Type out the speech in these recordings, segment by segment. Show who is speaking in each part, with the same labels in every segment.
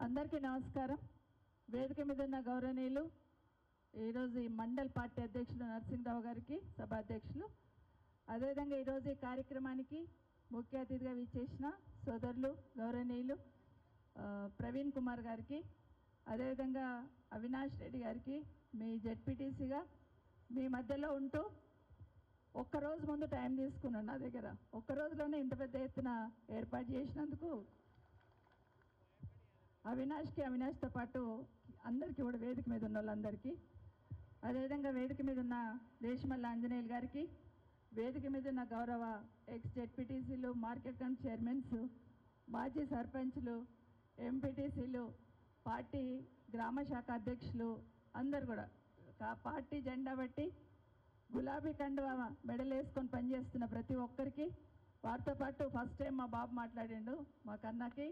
Speaker 1: అందరికీ నమస్కారం. వేదిక మీద ఉన్న గౌరవనీయులు ఈరోజు ఈ మండల్ పార్టీ అధ్యక్షులు నరసింహరావు గారికి, సభ అధ్యక్షులు, అదేవిధంగా ఈరోజు ఈ కార్యక్రమానికి ముఖ్య అతిథిగా విచ్చేసిన సోదరులు గౌరవనీయులు ప్రవీణ్ కుమార్ గారికి, అదేవిధంగా అవినాష్ రెడ్డి గారికి, మీ జెడ్పీటీసీగా మీ మధ్యలో ఉంటూ ఒక్కరోజు ముందు టైం తీసుకున్నాను. నా దగ్గర ఒక్కరోజులోనే ఇంత పెద్ద ఎత్తున ఏర్పాటు చేసినందుకు అవినాష్తో పాటు అందరికీ కూడా, వేదిక మీద ఉన్న వాళ్ళందరికీ, అదేవిధంగా వేదిక మీద ఉన్న దేశమల్ల ఆంజనేయులు గారికి, వేదిక మీద ఉన్న గౌరవ ఎక్స్ జెడ్పీటీసీలు, మార్కెట్ కమిటీ చైర్మన్స్, మాజీ సర్పంచ్లు, ఎంపీటీసీలు, పార్టీ గ్రామ శాఖ అధ్యక్షులు అందరు కూడా పార్టీ జెండా బట్టి గులాబీ కండువా మెడల్ వేసుకొని పనిచేస్తున్న ప్రతి ఒక్కరికి, వారితో పాటు ఫస్ట్ టైం మా బాబు మాట్లాడిండు, మా కన్నకి,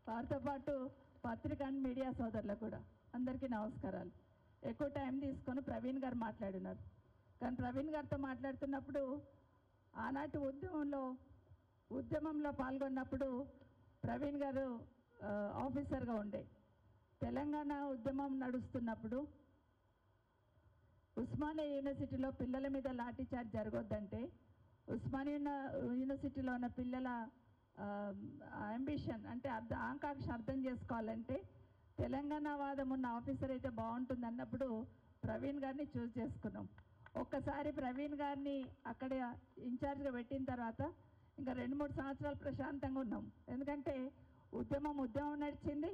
Speaker 1: వారితో పాటు పత్రిక అండ్ మీడియా సోదరులకు కూడా అందరికీ నమస్కారాలు. ఎక్కువ టైం తీసుకొని ప్రవీణ్ గారు మాట్లాడినారు. కానీ ప్రవీణ్ గారితో మాట్లాడుతున్నప్పుడు ఆనాటి ఉద్యమంలో పాల్గొన్నప్పుడు ప్రవీణ్ గారు ఆఫీసర్గా ఉండే, తెలంగాణ ఉద్యమం నడుస్తున్నప్పుడు ఉస్మానియా యూనివర్సిటీలో పిల్లల మీద లాఠీచార్జ్ జరగొద్దంటే, ఉస్మానియా యూనివర్సిటీలో ఉన్న పిల్లల అంబిషన్ అంటే ఆకాంక్ష అర్థం చేసుకోవాలంటే తెలంగాణ వాదం ఉన్న ఆఫీసర్ అయితే బాగుంటుంది అన్నప్పుడు ప్రవీణ్ గారిని చూస్ చేసుకున్నాం. ఒక్కసారి ప్రవీణ్ గారిని అక్కడ ఇన్ఛార్జ్గా పెట్టిన తర్వాత ఇంకా 2-3 సంవత్సరాలు ప్రశాంతంగా ఉన్నాం. ఎందుకంటే ఉద్యమం నడిచింది.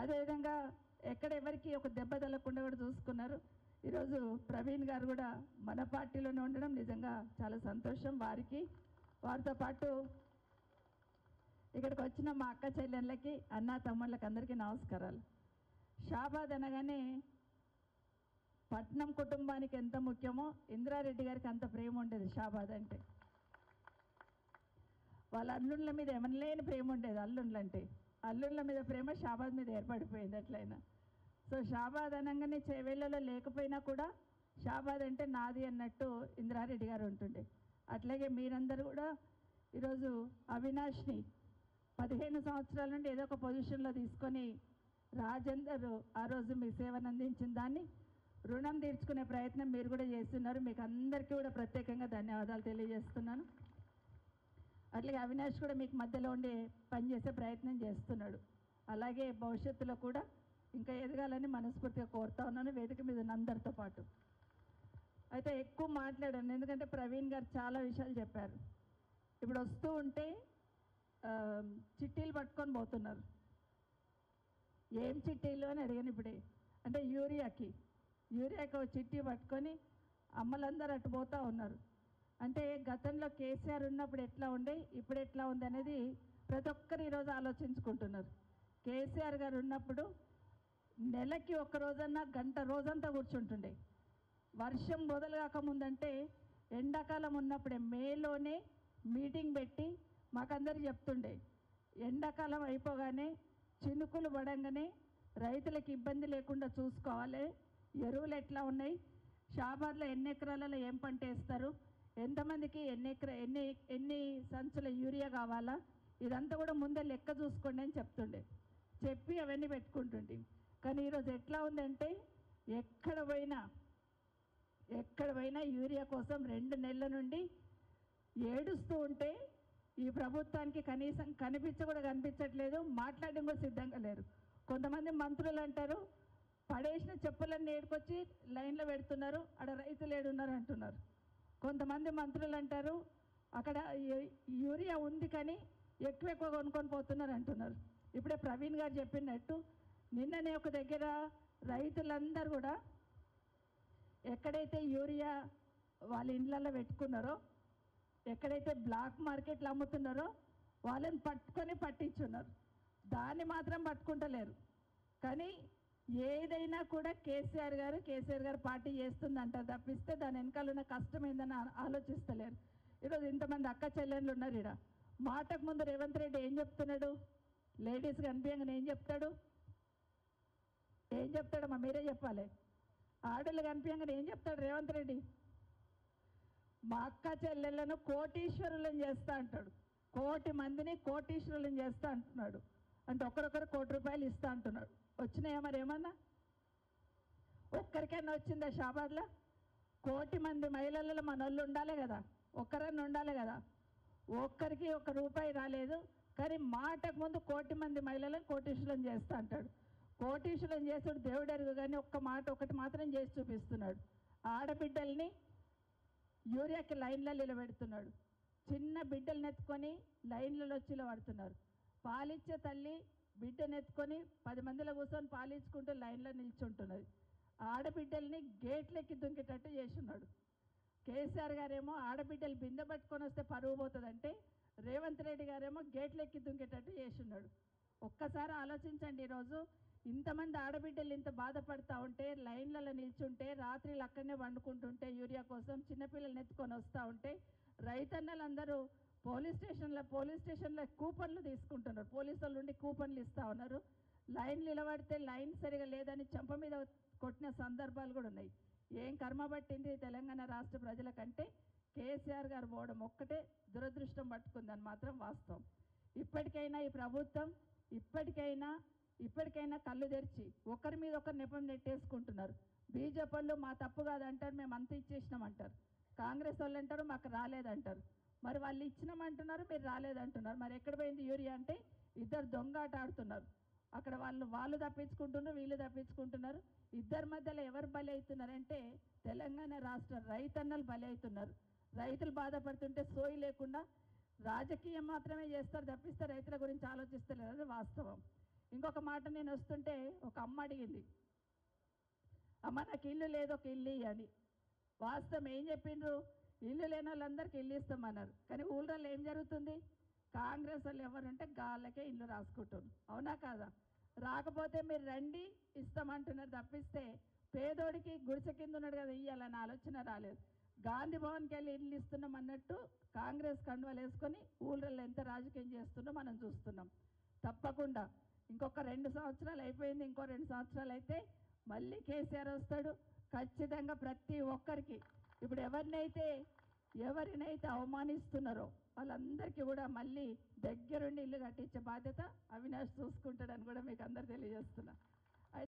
Speaker 1: అదేవిధంగా ఎక్కడ ఎవరికి ఒక దెబ్బ తగలకుండా కూడా చూసుకున్నారు. ఈరోజు ప్రవీణ్ గారు కూడా మన పార్టీలోనే ఉండడం నిజంగా చాలా సంతోషం. వారితో పాటు ఇక్కడికి వచ్చిన మా అక్క చెల్లెళ్ళకి, అన్న తమ్ముళ్ళకి అందరికీ నమస్కారాలు. షాబాద్ అనగానే పట్నం కుటుంబానికి ఎంత ముఖ్యమో ఇందిరారెడ్డి గారికి అంత ప్రేమ ఉండేది. షాబాద్ అంటే వాళ్ళ అల్లుళ్ళ మీద ఏమనలేని ప్రేమ ఉండేది. అల్లుళ్ళ మీద ప్రేమ షాబాద్ మీద ఏర్పడిపోయింది ఎట్లయినా. సో షాబాద్ అనగానే చేవేళ్ళలో లేకపోయినా కూడా షాబాద్ అంటే నాది అన్నట్టు ఇందిరారెడ్డి గారు ఉంటుండే. అట్లాగే మీరందరూ కూడా ఈరోజు అవినాష్ని 15 సంవత్సరాల నుండి ఏదో ఒక పొజిషన్లో తీసుకొని రాజేందర్ ఆ రోజు మీ సేవను అందించిన దాన్ని రుణం తీర్చుకునే ప్రయత్నం మీరు కూడా చేస్తున్నారు. మీకు అందరికీ కూడా ప్రత్యేకంగా ధన్యవాదాలు తెలియజేస్తున్నాను. అట్లాగే అవినాష్ కూడా మీకు మధ్యలో ఉండి పనిచేసే ప్రయత్నం చేస్తున్నాడు. అలాగే భవిష్యత్తులో కూడా ఇంకా ఎదగాలని మనస్ఫూర్తిగా కోరుతా ఉన్నాను, వేదిక మీద ఉన్న అందరితో పాటు. అయితే ఎక్కువ మాట్లాడాను ఎందుకంటే ప్రవీణ్ గారు చాలా విషయాలు చెప్పారు. ఇప్పుడు వస్తూ ఉంటే చిట్టీలు పట్టుకొని పోతున్నారు. ఏం చిట్టీలు అని అడిగాను ఇప్పుడే. అంటే యూరియాకి చిట్టీ పట్టుకొని అమ్మలందరూ అటు పోతూ ఉన్నారు. అంటే గతంలో కేసీఆర్ ఉన్నప్పుడు ఎట్లా ఉండే, ఇప్పుడు ఎట్లా ఉంది అనేది ప్రతి ఒక్కరు ఈరోజు ఆలోచించుకుంటున్నారు. కేసీఆర్ గారు ఉన్నప్పుడు నెలకి ఒక్క రోజన్నా గంట రోజంతా కూర్చుంటుండే. వర్షం మొదలు కాకముందంటే ఎండాకాలం ఉన్నప్పుడే మేలోనే మీటింగ్ పెట్టి మాకందరికి చెప్తుండే, ఎండాకాలం అయిపోగానే చినుకులు పడంగానే రైతులకు ఇబ్బంది లేకుండా చూసుకోవాలి, ఎరువులు ఎట్లా ఉన్నాయి, షాబాద్లో ఎన్ని ఎకరాలలో ఏం పంట వేస్తారు, ఎంతమందికి ఎన్ని సంచుల యూరియా కావాలా, ఇదంతా కూడా ముందే లెక్క చూసుకోండి అని చెప్పి అవన్నీ పెట్టుకుంటుండే. కానీ ఈరోజు ఎట్లా ఉందంటే ఎక్కడ పోయినా యూరియా కోసం 2 నెలల నుండి ఏడుస్తూ ఉంటే ఈ ప్రభుత్వానికి కనీసం కనిపించట్లేదు, మాట్లాడడం కూడా సిద్ధంగా లేరు. కొంతమంది మంత్రులు అంటారు పడేసిన చెప్పులన్నీ ఏడుకొచ్చి లైన్లో పెడుతున్నారు, అక్కడ రైతులు ఏడున్నారు అంటున్నారు. కొంతమంది మంత్రులు అంటారు అక్కడ యూరియా ఉంది కానీ ఎక్కువ కొనుక్కొని పోతున్నారు అంటున్నారు. ఇప్పుడే ప్రవీణ్ గారు చెప్పినట్టు నిన్ననే ఒక దగ్గర రైతులందరూ కూడా ఎక్కడైతే యూరియా వాళ్ళ ఇండ్లలో పెట్టుకున్నారో, ఎక్కడైతే బ్లాక్ మార్కెట్లు అమ్ముతున్నారో వాళ్ళని పట్టించున్నారు. దాన్ని మాత్రం పట్టుకుంటలేరు. కానీ ఏదైనా కూడా కేసీఆర్ గారు పార్టీ చేస్తుందంటారు తప్పిస్తే దాని వెనకాల ఉన్న కష్టం ఏందని ఆలోచిస్తలేరు. ఈరోజు ఇంతమంది అక్క చెల్లెళ్ళు ఉన్నారు. ఇక్కడ మాటకు ముందు రేవంత్ రెడ్డి ఏం చెప్తున్నాడు, లేడీస్ కనిపించగానే ఏం చెప్తాడమ్మా మీరే చెప్పాలి. ఆడళ్ళు కనిపించగానే ఏం చెప్తాడు రేవంత్ రెడ్డి, మా అక్క చెల్లెళ్ళను కోటీశ్వరులను చేస్తా అంటాడు, 1,000,000 మందిని కోటీశ్వరులను చేస్తా అంటున్నాడు. అంటే ఒకరొకరు ₹1,00,00,000 ఇస్తా అంటున్నాడు. వచ్చినాయా మరి ఏమన్నా? ఒక్కరికైనా వచ్చిందా షాబాద్లో? 1,00,00,000 మంది మహిళలలో మనోళ్ళు ఉండాలి కదా, ఒక్కరన్నా ఉండాలి కదా. ఒక్కరికి ₹1 రాలేదు. కానీ మాటకు ముందు 1,00,00,000 మంది మహిళలను కోటీశ్వరం చేస్తా అంటాడు. కోటీశ్వరం చేస్తాడు దేవుడు ఎరుగు, కానీ ఒకటి మాత్రం చేసి చూపిస్తున్నాడు. ఆడబిడ్డల్ని యూరియాకి లైన్లో నిలబెడుతున్నాడు. చిన్న బిడ్డలను ఎత్తుకొని లైన్లలో వచ్చి పడుతున్నారు. పాలిచ్చే తల్లి బిడ్డను ఎత్తుకొని 10 మందిలో కూర్చొని పాలించుకుంటూ లైన్లో నిల్చుంటున్నది. ఆడబిడ్డల్ని గేట్లెక్కి దుంకేటట్టు చేస్తున్నాడు. కేసీఆర్ గారేమో ఆడబిడ్డలు బిందె పట్టుకొని వస్తే పరువు పోతుందంటే, రేవంత్ రెడ్డి గారేమో గేట్లెక్కి దుంకేటట్టు చేస్తున్నాడు. ఒక్కసారి ఆలోచించండి. ఈరోజు ఇంతమంది ఆడబిడ్డలు ఇంత బాధపడతా ఉంటే, లైన్లలో నిల్చుంటే, రాత్రిలు అక్కడనే వండుకుంటుంటే యూరియా కోసం చిన్నపిల్లల్ని ఎత్తుకొని వస్తూ ఉంటే, రైతన్నలందరూ పోలీస్ స్టేషన్లో కూపన్లు తీసుకుంటున్నారు. పోలీసు వాళ్ళు ఉండి కూపన్లు ఇస్తూ ఉన్నారు. లైన్ నిలబడితే లైన్ సరిగా లేదని చెంప మీద కొట్టిన సందర్భాలు కూడా ఉన్నాయి. ఏం కర్మ పట్టింది తెలంగాణ రాష్ట్ర ప్రజలకంటే కేసీఆర్ గారు పోవడం ఒక్కటే దురదృష్టం పట్టుకుందని మాత్రం వాస్తవం. ఇప్పటికైనా ఈ ప్రభుత్వం ఇప్పటికైనా కళ్ళు తెరిచి ఒకరి మీద ఒకరు నెపం నెట్టేసుకుంటున్నారు. బీజేపీ వాళ్ళు మా తప్పు కాదంటారు, మేము అంత ఇచ్చేసినామంటారు. కాంగ్రెస్ వాళ్ళు అంటారు మాకు రాలేదంటారు. మరి వాళ్ళు ఇచ్చినామంటున్నారు, మీరు రాలేదంటున్నారు. మరి ఎక్కడ పోయింది యూరియా అంటే ఇద్దరు దొంగాట ఆడుతున్నారు. అక్కడ వాళ్ళు తప్పించుకుంటున్నారు, వీళ్ళు తప్పించుకుంటున్నారు. ఇద్దరి మధ్యలో ఎవరు బలి అవుతున్నారంటే తెలంగాణ రాష్ట్ర రైతన్నలు బలి అవుతున్నారు. రైతులు బాధపడుతుంటే సోయి లేకుండా రాజకీయం మాత్రమే చేస్తారు తప్పిస్తే రైతుల గురించి ఆలోచిస్తలేరు. అది వాస్తవం. ఇంకొక మాట, నేను వస్తుంటే ఒక అమ్మ అడిగింది, అమ్మ నాకు ఇల్లు లేదు, ఒక ఇల్లు అని. వాస్తవం ఏం చెప్పిండ్రు? ఇల్లు లేని వాళ్ళందరికీ ఇల్లు ఇస్తామన్నారు. కానీ ఊళ్ళో ఏం జరుగుతుంది? కాంగ్రెస్ వాళ్ళు ఎవరుంటే గాళ్ళకే ఇల్లు రాసుకుంటున్నారు. అవునా కాదా? రాకపోతే మీరు రండి ఇస్తామంటున్నారు తప్పిస్తే పేదోడికి గుడిసె కింద ఉన్నాడు కదా ఇయ్యాలని ఆలోచన రాలేదు. గాంధీ భవన్కి వెళ్ళి ఇల్లు ఇస్తున్నాం అన్నట్టు కాంగ్రెస్ కండువాలు వేసుకొని ఊళ్ళల్లో ఎంత రాజకీయం చేస్తున్నో మనం చూస్తున్నాం. తప్పకుండా ఇంకొక 2 సంవత్సరాలు అయిపోయింది, ఇంకో 2 సంవత్సరాలు అయితే మళ్ళీ కేసీఆర్ వస్తాడు. ఖచ్చితంగా ప్రతి ఒక్కరికి ఇప్పుడు ఎవరినైతే అవమానిస్తున్నారో వాళ్ళందరికీ కూడా మళ్ళీ దగ్గరుండి ఇల్లు కట్టించే బాధ్యత అవినాష్ చూసుకుంటాడని కూడా మీకు అందరు తెలియజేస్తున్నా.